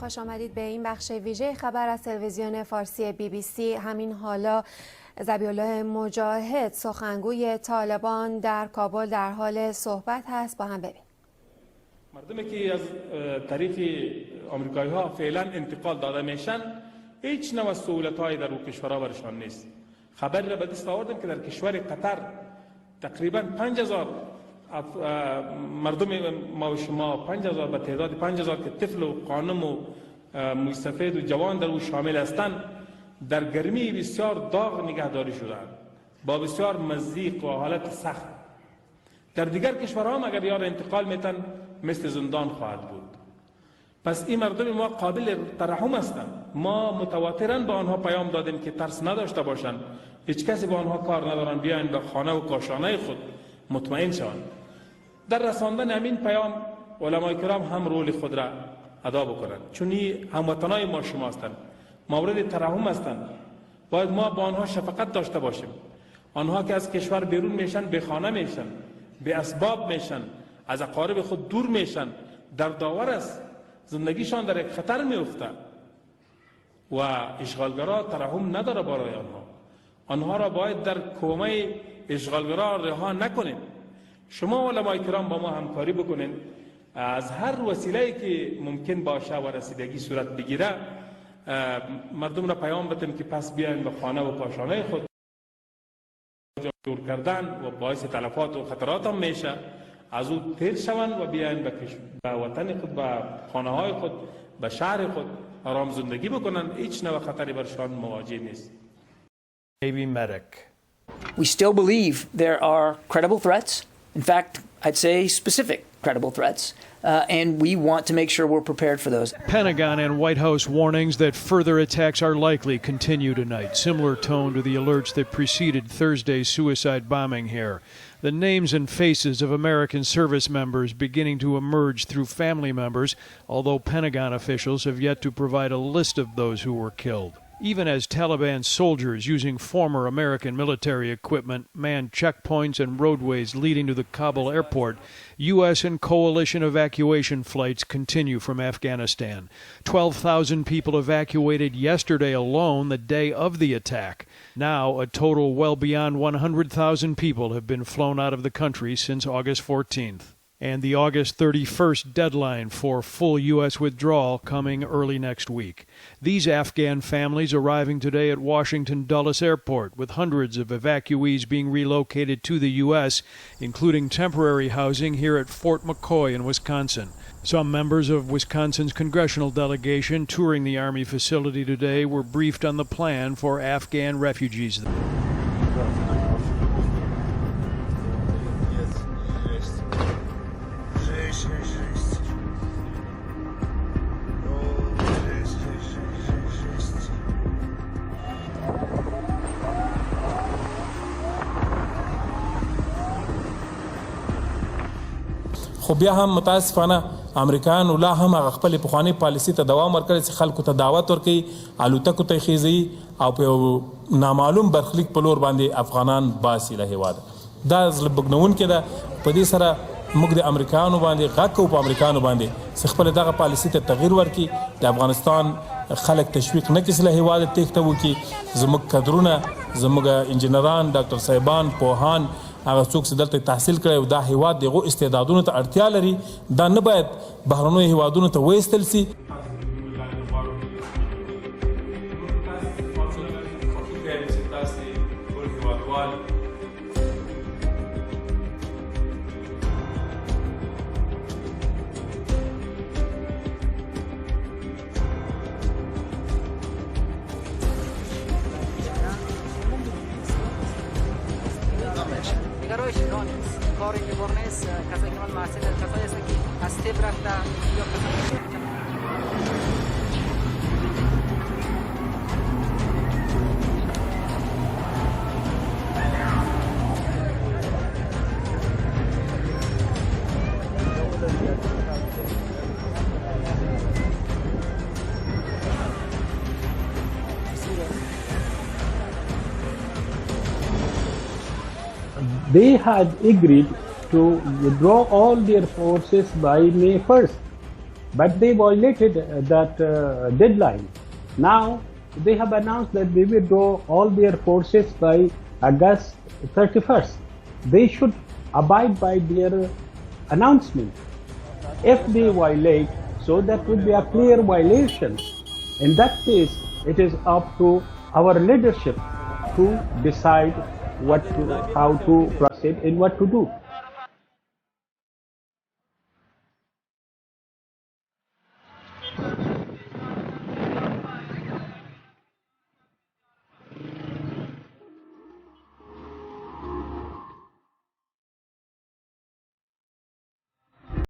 خوش آمدید به این بخش ویژه خبر از تلویزیون فارسی BBC. همین حالا ذبیح‌الله مجاهد سخنگوی طالبان در کابل در حال صحبت هست، با هم ببین. مردمی که از طریق آمریکایی ها فعلا انتقال داده میشن هیچ نوع سهولت‌هایی در اون کشورها برشان نیست. خبری را به دست آوردم که در کشور قطر تقریبا 5000 مردم ما و شما 5000 به تعداد 5000 که طفل و خانم و موسفید و جوان در او شامل هستند در گرمی بسیار داغ نگهداری شدند با بسیار مضیق و حالت سخت. در دیگر کشورها هم اگر یار انتقال میتن مثل زندان خواهد بود. پس این مردم ما قابل ترحم هستند. ما متواترا با آنها پیام دادیم که ترس نداشته باشند، هیچ کسی با آنها کار ندارن، بیاین به خانه و کاشانه خود مطمئن شوند. در رساندن همین پیام علمای کرام هم رول خود را ادا بکنند، چون این هموطنای ما شما هستند، مورد ترحم هستند. باید ما با آنها شفقت داشته باشیم. آنها که از کشور بیرون میشن، به خانه میشن، به اسباب میشن، از اقارب خود دور میشن، در داور است، زندگیشان در یک خطر میفته و اشغالگرا ترحم نداره برای آنها. آنها را باید در کومه اشغالگرا رها نکنیم. شما علمای کرام با ما همکاری بکنین، از هر وسیله‌ای که ممکن باشه و رسیدگی صورت بگیره مردم را پیام بدیم که پس بیاین به خانه و کاشانه خود. دور کردن و باعث تلفات و خطرات هم میشه، از او تیر شوند و بیاین به وطن خود، به خانه های خود، به شهر خود آرام زندگی بکنن. هیچ نوع خطری برشان مواجه نیست. Maybe medic. We still believe there are credible threats. In fact, I'd say specific credible threats. And we want to make sure we're prepared for those. Pentagon and White House warnings that further attacks are likely continue tonight. Similar tone to the alerts that preceded Thursday's suicide bombing here. The names and faces of American service members beginning to emerge through family members, although Pentagon officials have yet to provide a list of those who were killed. Even as Taliban soldiers using former American military equipment manned checkpoints and roadways leading to the Kabul airport, U.S. and coalition evacuation flights continue from Afghanistan. 12,000 people evacuated yesterday alone, the day of the attack. Now, a total well beyond 100,000 people have been flown out of the country since August 14th. And the August 31st deadline for full U.S. withdrawal coming early next week. These Afghan families arriving today at Washington Dulles Airport, with hundreds of evacuees being relocated to the U.S., including temporary housing here at Fort McCoy in Wisconsin. Some members of Wisconsin's congressional delegation touring the Army facility today were briefed on the plan for Afghan refugees. خو بیا هم متاسفانه امریکایان لا هم هغه خپل پخوانی پالیسي ته دوام ورکړي چې خلکو ته دعوت ورکړي الوتکو ته خېزي او په نامعلوم برخلیک په لور باندې افغانان باسي له هیواده دا زړه بګنونکې ده په دې سره موږ د امریکایانو باندې غږ کوو په امریکایانو باندې چې خپل دغه پالیسي ته تغییر ورکړي د افغانستان خلک تشویق نه کړي له هیواده تېښته وکړي زموږ کدرونه زموږ انجینران ډاکټر صاحبان پوهان هغه څوک چې دلته تحصیل کړی او دا هیواد دغو استعدادونو ته اړتیا لري دا نه باید بهرنیو هیوادونو ته وایستل سي. They had agreed to withdraw all their forces by May 1st, but they violated that deadline. Now, they have announced that they withdraw all their forces by August 31st. They should abide by their announcement. If they violate, so that would be a clear violation. In that case, it is up to our leadership to decide how to proceed and what to do.